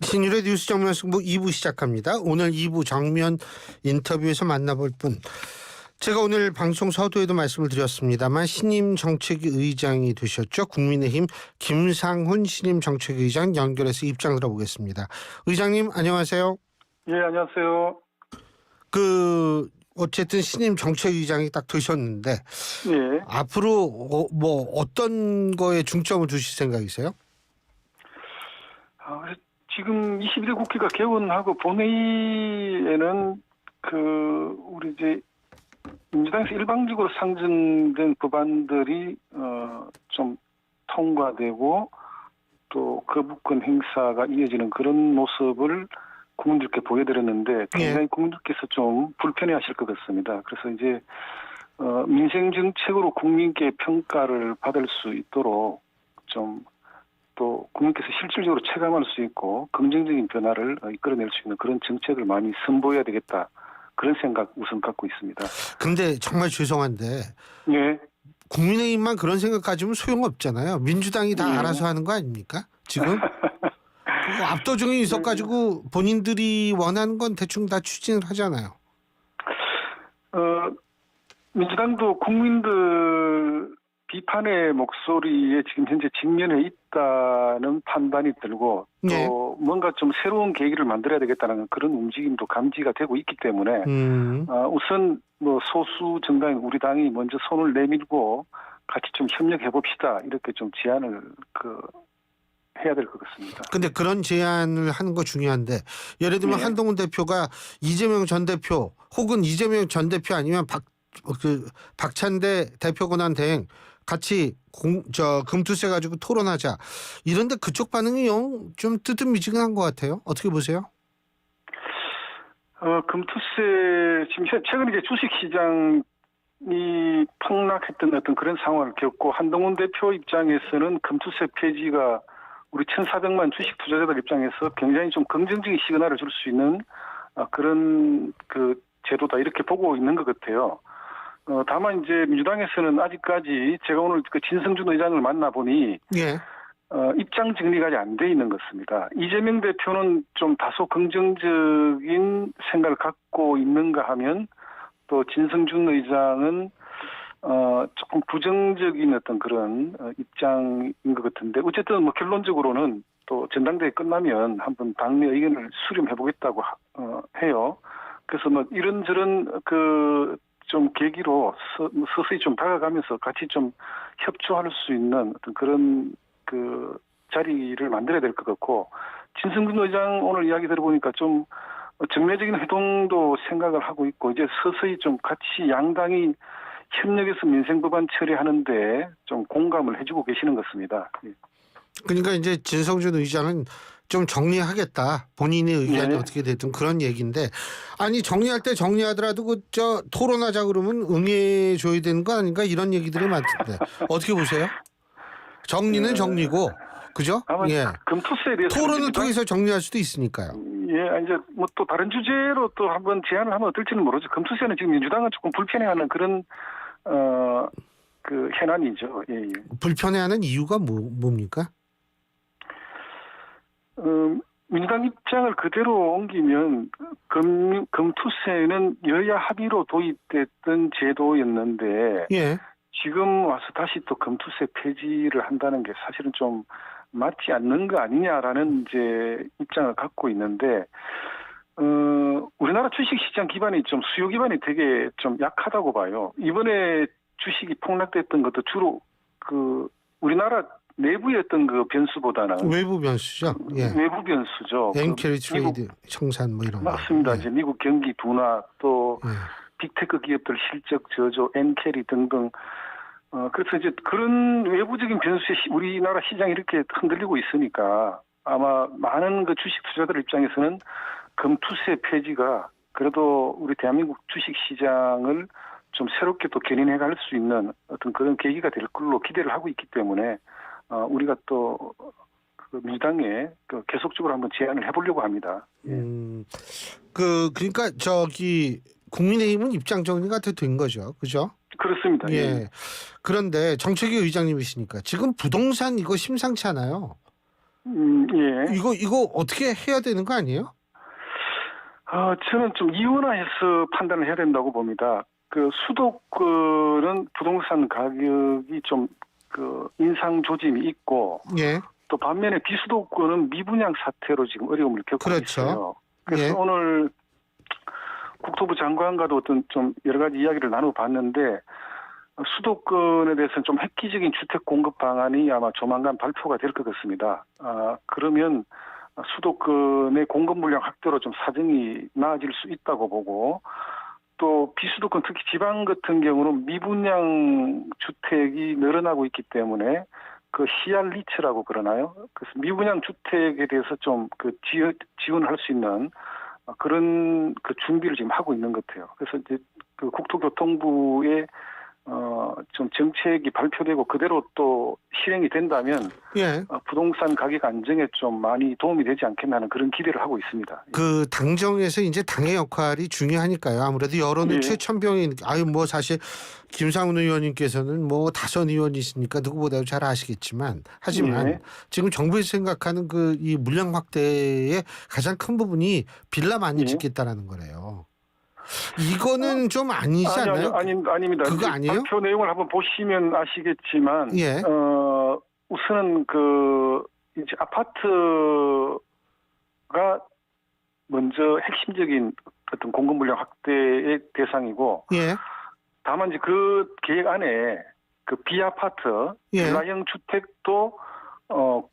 신율의 뉴스 정면 승부 2부 시작합니다. 오늘 2부 정면 인터뷰에서 만나볼 분. 제가 오늘 방송 서두에도 말씀을 드렸습니다만 신임 정책위 의장이 되셨죠. 국민의힘 김상훈 신임 정책위 의장 연결해서 입장 들어보겠습니다. 의장님 안녕하세요. 예, 안녕하세요. 어쨌든 신임 정책위장이 딱 되셨는데 예. 앞으로 어떤 거에 중점을 두실 생각이세요? 지금 21대 국회가 개원하고 본회의에는 우리 이제 민주당에서 일방적으로 상정된 법안들이 좀 통과되고 또 거부권 행사가 이어지는 그런 모습을 국민들께 보여드렸는데 굉장히 국민들께서 좀 불편해하실 것 같습니다. 그래서 이제 민생 정책으로 국민께 평가를 받을 수 있도록 좀 또 국민께서 실질적으로 체감할 수 있고 긍정적인 변화를 이끌어낼 수 있는 그런 정책을 많이 선보여야 되겠다. 그런 생각 우선 갖고 있습니다. 근데 정말 죄송한데 예. 국민의힘만 그런 생각 가지면 소용없잖아요. 민주당이 다 알아서 하는 거 아닙니까? 지금 압도적인 있어가지고 본인들이 원하는 건 대충 다 추진을 하잖아요. 민주당도 국민들 비판의 목소리에 지금 현재 직면해 있다는 판단이 들고 또 뭔가 좀 새로운 계기를 만들어야 되겠다는 그런 움직임도 감지가 되고 있기 때문에 우선 소수 정당인 우리 당이 먼저 손을 내밀고 같이 좀 협력해 봅시다 이렇게 좀 제안을 해야 될 것 같습니다. 근데 그런 제안을 하는 거 중요한데 예를 들면 한동훈 대표가 이재명 전 대표 혹은 이재명 전 대표 아니면 박찬대 대표 권한 대행 같이 금투세 가지고 토론하자 이런데 그쪽 반응이 좀 뜨뜻미지근한 것 같아요. 어떻게 보세요? 금투세 지금 최근 이제 주식시장이 폭락했던 어떤 그런 상황을 겪고 한동훈 대표 입장에서는 금투세 폐지가 우리 1,400만 주식 투자자들 입장에서 굉장히 좀 긍정적인 시그널을 줄 수 있는 그런 제도다 이렇게 보고 있는 것 같아요. 다만 이제 민주당에서는 아직까지 제가 오늘 진성준 의장을 만나보니 입장 정리가 아직 안 돼 있는 것 같습니다. 이재명 대표는 좀 다소 긍정적인 생각을 갖고 있는가 하면 또 진성준 의장은 조금 부정적인 어떤 그런 입장인 것 같은데 어쨌든 결론적으로는 또 전당대회 끝나면 한번 당내 의견을 수렴해 보겠다고 해요. 그래서 이런저런 좀 계기로 서서히 좀 다가가면서 같이 좀 협조할 수 있는 어떤 그런 자리를 만들어야 될 것 같고 진성준 의장 오늘 이야기 들어보니까 좀 정례적인 회동도 생각을 하고 있고 이제 서서히 좀 같이 양당이 협력해서 민생법안 처리하는데 좀 공감을 해주고 계시는 것 같습니다. 그러니까 이제 진성준 의장은 좀 정리하겠다. 본인의 의견이 어떻게 됐든 그런 얘기인데 아니 정리할 때 정리하더라도 토론하자 그러면 응해줘야 되는 거 아닌가 이런 얘기들이 많던데 어떻게 보세요? 정리는 정리고 그죠? 아마 금투세에 대해서 토론을 통해서 정리할 수도 있으니까요. 예, 이제 또 다른 주제로 또 한번 제안을 하면 어떨지는 모르죠. 금투세는 지금 민주당은 조금 불편해하는 그런 현안이죠. 예. 불편해하는 이유가 뭡니까? 민주당 입장을 그대로 옮기면 금투세는 여야 합의로 도입됐던 제도였는데 지금 와서 다시 또 금투세 폐지를 한다는 게 사실은 좀 맞지 않는 거 아니냐라는 이제 입장을 갖고 있는데 우리나라 주식시장 기반이 좀 수요 기반이 되게 좀 약하다고 봐요. 이번에 주식이 폭락됐던 것도 주로 우리나라 내부의 어떤 변수보다는 외부 변수죠. 외부 변수죠. 엔캐리 트레이드 청산 이런 거. 맞습니다. 이제 미국 경기 둔화 또 빅테크 기업들 실적 저조, 엔캐리 등등. 그래서 이제 그런 외부적인 변수에 우리나라 시장이 이렇게 흔들리고 있으니까 아마 많은 주식 투자자들 입장에서는 금투세 폐지가 그래도 우리 대한민국 주식 시장을 좀 새롭게 또 견인해 갈 수 있는 어떤 그런 계기가 될 걸로 기대를 하고 있기 때문에 우리가 또 민주당에 계속적으로 한번 제안을 해보려고 합니다. 그러니까 국민의힘은 입장 정리가 된 거죠, 그죠? 그렇습니다. 그런데 정책위 의장님이시니까 지금 부동산 이거 심상치 않아요. 예. 이거 어떻게 해야 되는 거 아니에요? 저는 좀 이원화해서 판단을 해야 된다고 봅니다. 그 수도권은 부동산 가격이 좀 인상 조짐이 있고, 예. 또 반면에 비수도권은 미분양 사태로 지금 어려움을 겪고 그렇죠. 있어요. 그래서 예. 오늘 국토부 장관과도 어떤 좀 여러 가지 이야기를 나눠봤는데, 수도권에 대해서는 좀 획기적인 주택 공급 방안이 아마 조만간 발표가 될 것 같습니다. 그러면 수도권의 공급 물량 확대로 좀 사정이 나아질 수 있다고 보고, 또 비수도권 특히 지방 같은 경우는 미분양 주택이 늘어나고 있기 때문에 그 CR 리츠라고 그러나요? 그래서 미분양 주택에 대해서 좀 지원할 수 있는 그런 준비를 지금 하고 있는 것 같아요. 그래서 이제 그 국토교통부의 좀 정책이 발표되고 그대로 또 실행이 된다면 예. 부동산 가격 안정에 좀 많이 도움이 되지 않겠나 하는 그런 기대를 하고 있습니다. 그 당정에서 이제 당의 역할이 중요하니까요. 아무래도 여론은 예. 최천병이 뭐 사실 김상훈 의원님께서는 뭐 다선 의원이시니까 누구보다도 잘 아시겠지만 하지만 예. 지금 정부에서 생각하는 그 이 물량 확대의 가장 큰 부분이 빌라 많이 예. 짓겠다라는 거래요. 이거는 좀 아니지 않나요? 아닙니다. 그거 아니에요? 발표 내용을 한번 보시면 아시겠지만, 예. 우선은 이제 아파트가 먼저 핵심적인 어떤 공급 물량 확대의 대상이고, 예. 다만 이제 그 계획 안에 그 비아파트, 예. 빌라형 주택도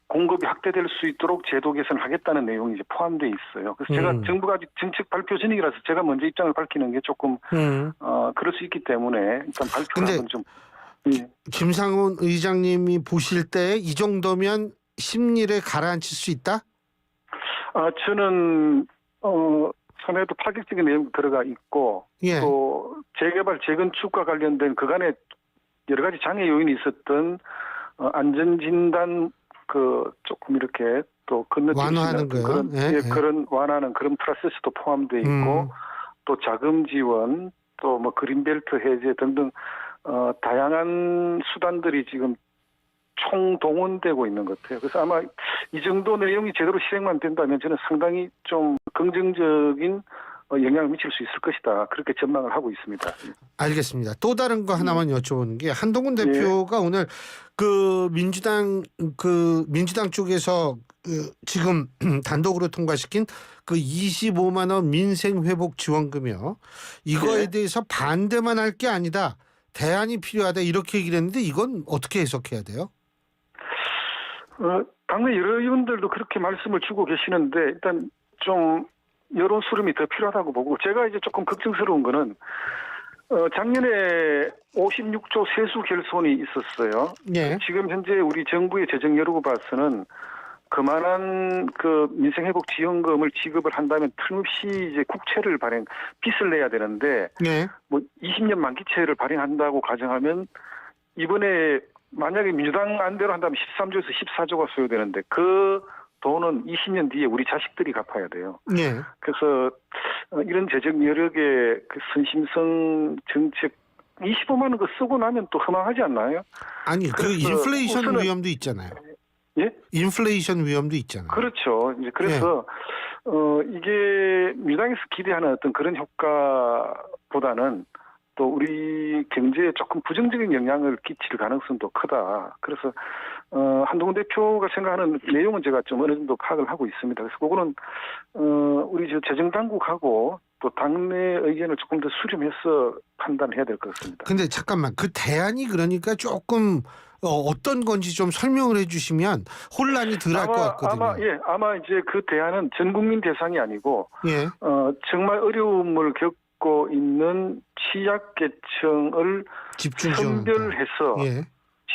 공급이 확대될 수 있도록 제도 개선을 하겠다는 내용이 이제 포함되어 있어요. 그래서 제가 정부가 아직 정책 발표 전이라서 제가 먼저 입장을 밝히는 게 조금 그럴 수 있기 때문에 일단 발표를 한번 좀. 예. 김상훈 의장님이 보실 때 이 정도면 심리를 가라앉힐 수 있다? 저는 선에도 파격적인 내용이 들어가 있고, 예. 또 재개발 재건축과 관련된 그간의 여러 가지 장애 요인이 있었던 안전진단 조금 이렇게 또 건너뛸 완화하는 수 있는 거요? 예. 그런 완화하는 그런 프로세스도 포함되어 있고, 또 자금 지원, 또 뭐 그린벨트 해제 등등 다양한 수단들이 지금 총동원되고 있는 것 같아요. 그래서 아마 이 정도 내용이 제대로 실행만 된다면 저는 상당히 좀 긍정적인 영향을 미칠 수 있을 것이다. 그렇게 전망을 하고 있습니다. 알겠습니다. 또 다른 거 하나만 여쭤보는 게 한동훈 대표가 오늘 그 민주당 쪽에서 지금 단독으로 통과시킨 그 25만 원 민생 회복 지원금이요. 이거에 대해서 반대만 할 게 아니다. 대안이 필요하다 이렇게 얘기를 했는데 이건 어떻게 해석해야 돼요? 당내 여러 의원들도 그렇게 말씀을 주고 계시는데 일단 좀 여론 수렴이 더 필요하다고 보고, 제가 이제 조금 걱정스러운 거는 작년에 56조 세수 결손이 있었어요. 예. 지금 현재 우리 정부의 재정 여력을 봐서는 그만한 민생 회복 지원금을 지급을 한다면 틀림없이 이제 국채를 빚을 내야 되는데, 예. 뭐 20년 만기채를 발행한다고 가정하면 이번에 만약에 민주당 안대로 한다면 13조에서 14조가 소요되는데 그 돈은 20년 뒤에 우리 자식들이 갚아야 돼요. 예. 그래서 이런 재정 여력의 선심성 정책 25만 원 쓰고 나면 또 허망하지 않나요? 아니 그 인플레이션 우선은, 위험도 있잖아요. 예? 인플레이션 위험도 있잖아요. 그렇죠. 이제 그래서 이게 민주당에서 기대하는 어떤 그런 효과보다는 또 우리 경제에 조금 부정적인 영향을 끼칠 가능성도 크다. 그래서 한동훈 대표가 생각하는 내용은 제가 좀 어느 정도 파악을 하고 있습니다. 그래서 그거는 우리 재정당국하고 또 당내 의견을 조금 더 수렴해서 판단해야 될 것 같습니다. 근데 잠깐만 그 대안이 그러니까 조금 어떤 건지 좀 설명을 해주시면 혼란이 덜 할 것 같거든요. 아마 이제 그 대안은 전 국민 대상이 아니고 예. 정말 어려움을 겪고 있는 취약계층을 집중 선별해서 예.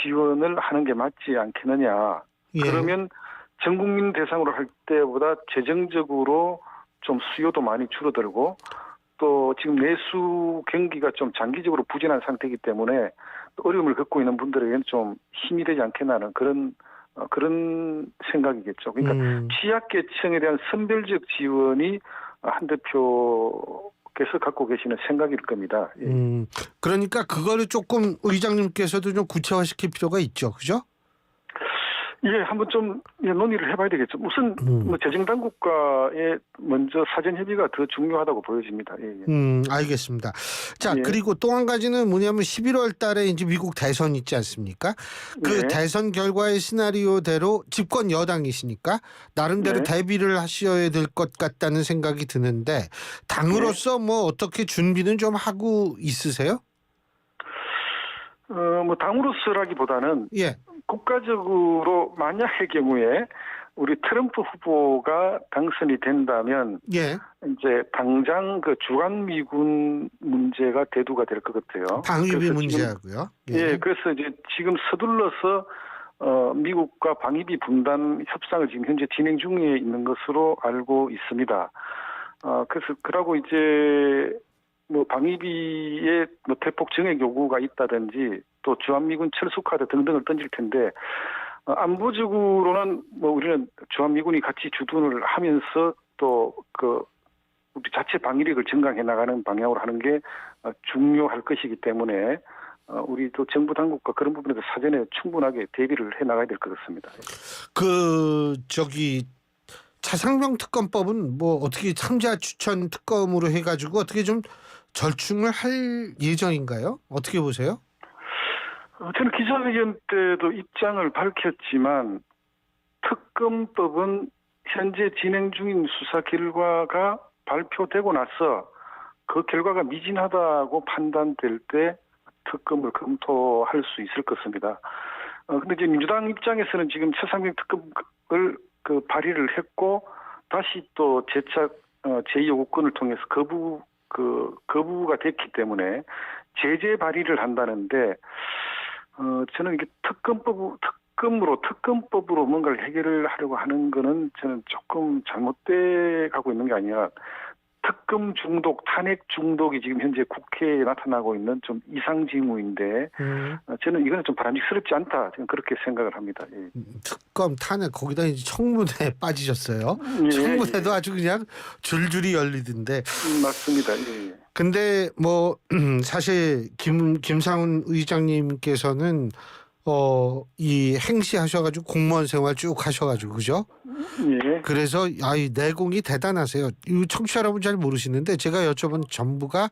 지원을 하는 게 맞지 않겠느냐. 예. 그러면 전 국민 대상으로 할 때보다 재정적으로 좀 수요도 많이 줄어들고, 또 지금 내수 경기가 좀 장기적으로 부진한 상태이기 때문에 어려움을 겪고 있는 분들에게는 좀 힘이 되지 않겠나 하는 그런 생각이겠죠. 그러니까 취약계층에 대한 선별적 지원이 한 대표께서 갖고 계시는 생각일 겁니다. 그러니까 그거를 조금 의장님께서도 좀 구체화시킬 필요가 있죠, 그죠? 예, 한번 좀 논의를 해봐야 되겠죠. 우선 뭐 재정당국과의 먼저 사전 협의가 더 중요하다고 보여집니다. 예, 예. 알겠습니다. 자, 예. 그리고 또 한 가지는 뭐냐면 11월 달에 이제 미국 대선 있지 않습니까? 그 네. 대선 결과의 시나리오대로 집권 여당이시니까 나름대로 네. 대비를 하셔야 될 것 같다는 생각이 드는데 당으로서 뭐 어떻게 준비는 좀 하고 있으세요? 뭐 당으로서라기보다는 예. 국가적으로 만약의 경우에 우리 트럼프 후보가 당선이 된다면 예. 이제 당장 그 주한미군 문제가 대두가 될 것 같아요. 방위비 그래서 문제하고요. 예, 그래서 이제 지금 서둘러서 미국과 방위비 분담 협상을 지금 현재 진행 중에 있는 것으로 알고 있습니다. 그래서 그러고 이제 뭐 방위비의 뭐 대폭 증액 요구가 있다든지 또 주한미군 철수 카드 등등을 던질 텐데 안보적으로는 뭐 우리는 주한미군이 같이 주둔을 하면서 또 그 우리 자체 방위력을 증강해 나가는 방향으로 하는 게 중요할 것이기 때문에 우리 또 정부 당국과 그런 부분에서 사전에 충분하게 대비를 해 나가야 될 것 같습니다. 차상병 특검법은 뭐 어떻게 참자 추천 특검으로 해가지고 어떻게 좀 절충을 할 예정인가요? 어떻게 보세요? 저는 기자회견 때도 입장을 밝혔지만 특검법은 현재 진행 중인 수사 결과가 발표되고 나서 그 결과가 미진하다고 판단될 때 특검을 검토할 수 있을 것입니다. 근데 이제 민주당 입장에서는 지금 최상병 특검을 그 발의를 했고 다시 또 재차 제2요구권을 통해서 거부가 됐기 때문에 제재 발의를 한다는데 저는 이게 특검법으로 뭔가를 해결을 하려고 하는 거는 저는 조금 잘못돼 가고 있는 게 아니라 특검 중독, 탄핵 중독이 지금 현재 국회에 나타나고 있는 좀 이상 징후인데 저는 이거는 좀 바람직스럽지 않다. 저는 그렇게 생각을 합니다. 예. 특검 탄핵 거기다 이제 청문회에 빠지셨어요. 예, 청문회도 아주 그냥 줄줄이 열리던데. 맞습니다. 예. 근데 뭐 사실 김상훈 의장님께서는 이 행시하셔가지고 공무원 생활 쭉 하셔가지고 그죠? 예. 그래서 이 내공이 대단하세요. 이 청취자 여러분 잘 모르시는데 제가 여쭤본 전부가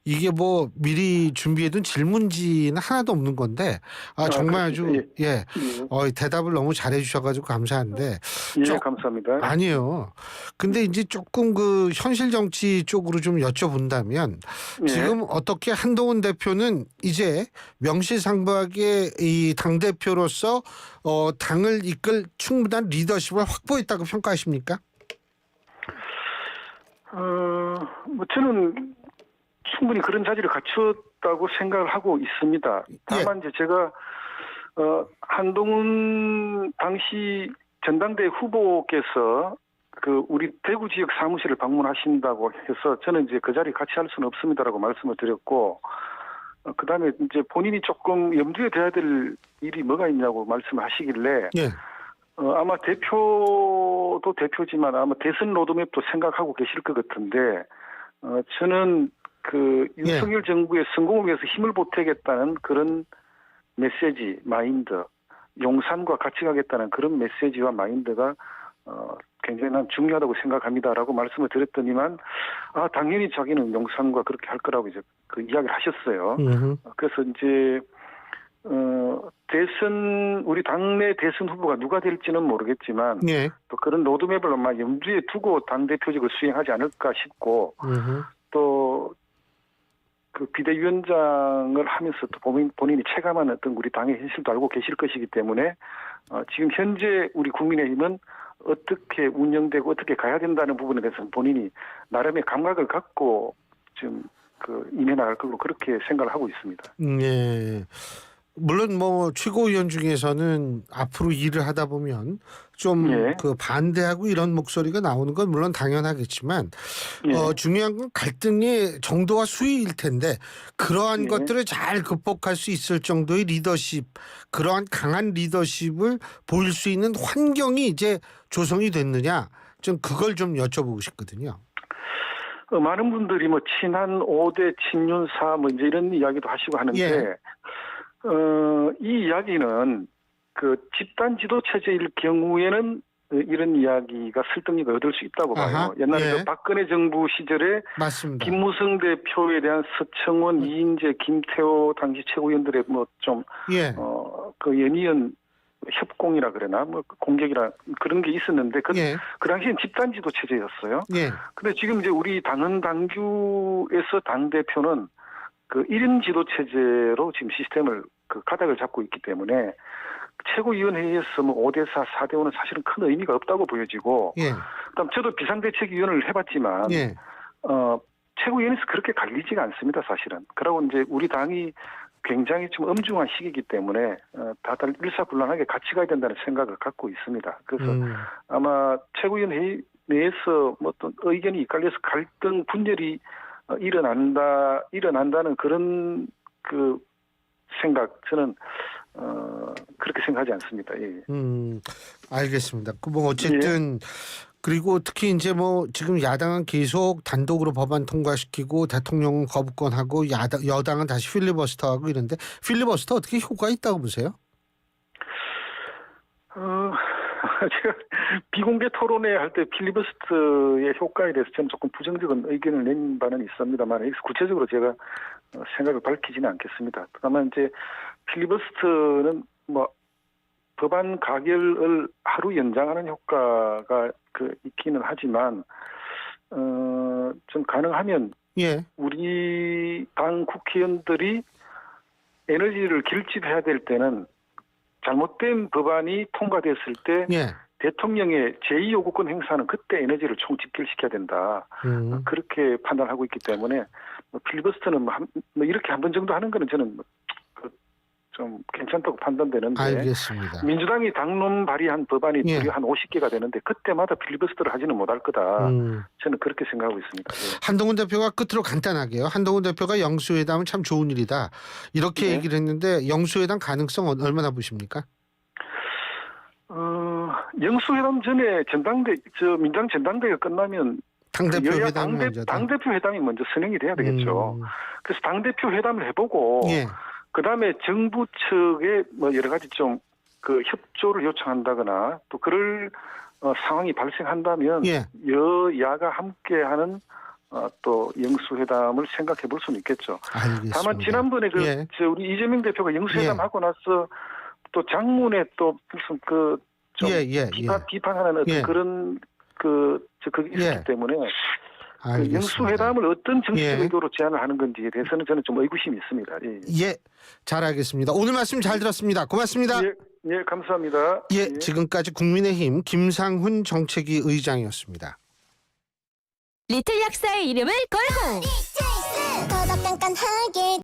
이게 뭐 미리 준비해둔 질문지는 하나도 없는 건데 정말 아주 대답을 너무 잘해주셔가지고 감사한데. 예, 감사합니다. 아니요. 근데 이제 조금 그 현실 정치 쪽으로 좀 여쭤본다면 지금 어떻게 한동훈 대표는 이제 명실상부하게 이 당대표로서 당을 이끌 충분한 리더십을 확보했다고 평가하십니까? 뭐 저는 충분히 그런 자질을 갖추었다고 생각을 하고 있습니다. 다만 이제 제가 한동훈 당시 전당대 후보께서 그 우리 대구 지역 사무실을 방문하신다고 해서 저는 이제 그 자리 같이 할 수는 없습니다라고 말씀을 드렸고 그다음에 이제 본인이 조금 염두에 둬야 될 일이 뭐가 있냐고 말씀을 하시길래 아마 대표도 대표지만 아마 대선 로드맵도 생각하고 계실 것 같은데 저는 그 윤석열 정부의 성공을 위해서 힘을 보태겠다는 그런 메시지, 마인드, 용산과 같이 가겠다는 그런 메시지와 마인드가 굉장히 난 중요하다고 생각합니다라고 말씀을 드렸더니만 당연히 자기는 용산과 그렇게 할 거라고 이제 그 이야기를 하셨어요. 그래서 이제 우리 당내 대선 후보가 누가 될지는 모르겠지만 또 그런 로드맵을 아마 염두에 두고 당대표직을 수행하지 않을까 싶고 또 그 비대위원장을 하면서 또 본인이 체감하는 어떤 우리 당의 현실도 알고 계실 것이기 때문에 지금 현재 우리 국민의힘은 어떻게 운영되고 어떻게 가야 된다는 부분에 대해서는 본인이 나름의 감각을 갖고 지금 임해 나갈 걸로 그렇게 생각을 하고 있습니다. 네. 물론 뭐 최고위원 중에서는 앞으로 일을 하다 보면 좀 그 반대하고 이런 목소리가 나오는 건 물론 당연하겠지만 중요한 건 갈등의 정도와 수위일 텐데 그러한 것들을 잘 극복할 수 있을 정도의 리더십, 그러한 강한 리더십을 보일 수 있는 환경이 이제 조성이 됐느냐, 좀 그걸 좀 여쭤보고 싶거든요. 많은 분들이 뭐 친한 5대 친윤사 뭐 이제 이런 이야기도 하시고 하는데 이 이야기는 그 집단 지도 체제일 경우에는 이런 이야기가 설득력을 얻을 수 있다고 봐요. 아하, 옛날에 예. 그 박근혜 정부 시절에 맞습니다. 김무성 대표에 대한 서청원, 이인재, 김태호 당시 최고위원들의 뭐 좀 예. 그 연이은 협공이라 그러나 뭐 공격이라 그런 게 있었는데 그 예. 당시엔 집단 지도 체제였어요. 예. 근데 지금 이제 우리 당헌당규에서 당 대표는 그 1인 지도 체제로 지금 시스템을 그 가닥을 잡고 있기 때문에 최고위원회의에서 뭐 5대4, 4대5는 사실은 큰 의미가 없다고 보여지고, 예. 그다음 저도 비상대책위원회를 해봤지만, 예. 최고위원회에서 그렇게 갈리지가 않습니다, 사실은. 그러고 이제 우리 당이 굉장히 좀 엄중한 시기이기 때문에 다들 일사불란하게 같이 가야 된다는 생각을 갖고 있습니다. 그래서 아마 최고위원회의 내에서 뭐 어떤 의견이 이끌려서 갈등, 분열이 일어난다는 그런 그 생각, 저는 그렇게 생각하지 않습니다. 예. 알겠습니다. 그 뭐 어쨌든 그리고 특히 이제 뭐 지금 야당은 계속 단독으로 법안 통과시키고 대통령은 거부권하고 여당은 다시 필리버스터하고 이런데 필리버스터 어떻게 효과 있다고 보세요? 제가 비공개 토론회 할 때 필리버스터의 효과에 대해서 저는 조금 부정적인 의견을 낸 바는 있습니다만 여기서 구체적으로 제가 생각을 밝히지는 않겠습니다. 다만 이제 필리버스터는 뭐 법안 가결을 하루 연장하는 효과가 있기는 하지만 좀 가능하면 예. 우리 당 국회의원들이 에너지를 결집해야 될 때는 잘못된 법안이 통과됐을 때 예. 대통령의 제2요구권 행사는 그때 에너지를 총집결시켜야 된다. 그렇게 판단하고 있기 때문에 필리버스터는 뭐 이렇게 한 번 정도 하는 거는 저는 좀 괜찮다고 판단되는데 알겠습니다. 민주당이 당론 발의한 법안이 예. 무려 한 50개가 되는데 그때마다 필리버스터를 하지는 못할 거다. 저는 그렇게 생각하고 있습니다. 네. 한동훈 대표가 끝으로 간단하게요. 한동훈 대표가 영수회담은 참 좋은 일이다. 이렇게 네. 얘기를 했는데 영수회담 가능성 얼마나 보십니까? 영수회담 전에 민주당 전당대회가 끝나면 당대표 여야 회담이 먼저. 당대표 회담이 먼저 선행이 돼야 되겠죠. 그래서 당대표 회담을 해보고 예. 그다음에 정부 측에 뭐 여러 가지 좀 그 협조를 요청한다거나 또 그럴 상황이 발생한다면 예. 여야가 함께하는 또 영수회담을 생각해 볼 수는 있겠죠. 알겠습니다. 다만 지난번에 예. 우리 이재명 대표가 영수회담 예. 하고 나서 또 장문에 또 무슨 좀 예. 비판하는 어떤 예. 그런 그게 있었기 예. 때문에 알겠습니다. 영수회담을 어떤 정치적 예. 의도로 제안을 하는 건지에 대해서는 저는 좀 의구심이 있습니다. 예. 예, 잘 알겠습니다. 오늘 말씀 잘 들었습니다. 고맙습니다. 예, 감사합니다. 예, 지금까지 국민의힘 김상훈 정책위 의장이었습니다. 리틀 약사의 이름을 걸고 더더 깐깐하게